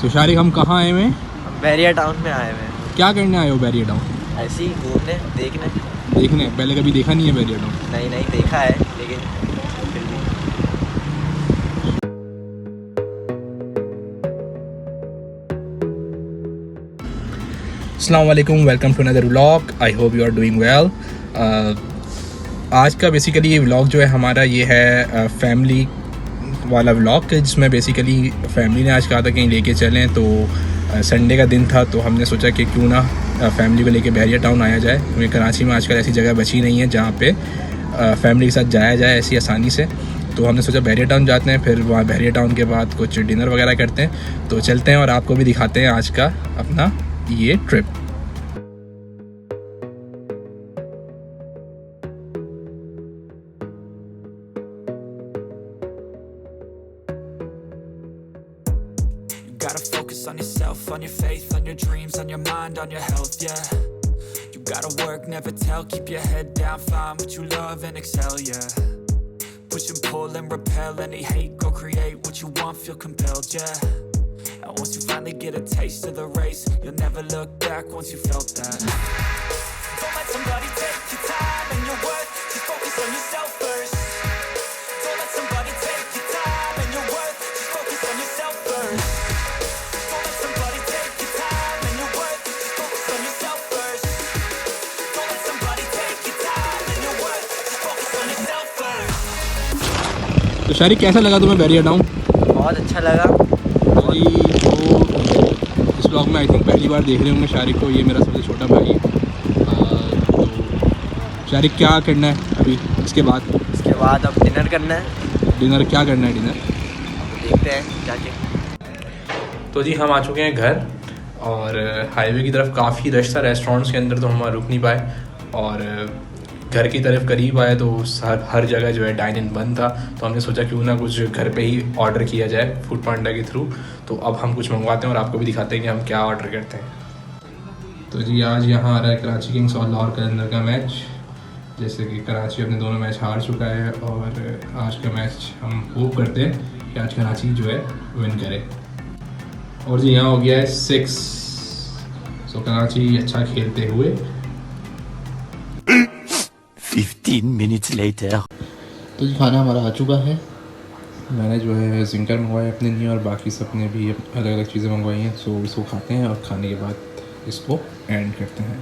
तो शारिक, हम कहाँ आए हुए हैं? हम बैरिया टाउन में आए हुए हैं। क्या करने आए हो बैरिया टाउन? ऐसे ही घूमने, देखने। देखने? पहले कभी देखा नहीं है बैरिया टाउन? नहीं देखा है, लेकिन फिर भी। अस्सलाम वालेकुम, welcome to another vlog. I hope you are doing well. आज का बेसिकली व्लॉग जो है हमारा ये है फैमिली वाला व्लॉग, जिसमें बेसिकली फैमिली ने आज कहा था कहीं लेके चलें, तो संडे का दिन था तो हमने सोचा कि क्यों ना फैमिली को लेके बैरिया टाउन आया जाए, क्योंकि कराची में आजकल ऐसी जगह बची नहीं है जहाँ पे फैमिली के साथ जाया जाए ऐसी आसानी से। तो हमने सोचा बैरिया टाउन जाते हैं, फिर वहाँ बैरिया टाउन के बाद कुछ डिनर वगैरह करते हैं। तो चलते हैं और आपको भी दिखाते हैं आज का अपना ये trip. Gotta focus on yourself, on your faith, on your dreams, on your mind, on your health, yeah. You gotta work, never tell, keep your head down, find what you love and excel, yeah. Push and pull and repel any hate, go create what you want, feel compelled, yeah. And once you finally get a taste of the race, you'll never look back once you felt that. Don't let somebody take your time and your worth, just focus on yourself first. Don't let somebody take your time and your worth, just focus on yourself first. Don't let somebody take your time and your worth, just focus on yourself first. Don't let somebody take your time and your worth, just focus on yourself first. तो शारिक, कैसा लगा तुम्हें Bairiya town? बहुत अच्छा लगा। अभी तो इस ब्लॉग में आई थिंक पहली बार देख रहे होंगे शारिक को। ये मेरा सबसे छोटा भाई है। तो शारिक, क्या करना है अभी इसके बाद? इसके बाद अब डिनर करना है। डिनर क्या करना है? डिनर देखते हैं जाके। तो जी हम आ चुके हैं घर, और हाईवे की तरफ काफ़ी रश था। रेस्टोरेंट्स के अंदर तो हम रुक नहीं पाए, और घर की तरफ करीब आए तो हर जगह जो है डाइन इन बंद था। तो हमने सोचा क्यों ना कुछ घर पे ही ऑर्डर किया जाए फूड पांडा के थ्रू। तो अब हम कुछ मंगवाते हैं और आपको भी दिखाते हैं कि हम क्या ऑर्डर करते हैं। तो जी आज यहाँ आ रहा है कराची किंग्स और लाहौर कलंदर का मैच। जैसे कि कराची अपने दोनों मैच हार चुका है, और आज का मैच हम होप करते हैं कि आज कराची जो है विन करे। और जी यहाँ हो गया है 6। सो कराची अच्छा खेलते हुए। 15 minutes later. तो जी खाना हमारा आ चुका है। मैंने जो है जिंकर मंगवाए अपने लिए, और बाकी सब ने भी अलग अलग चीज़ें मंगवाई हैं। सो इसको खाते हैं और खाने के बाद इसको एंड करते हैं।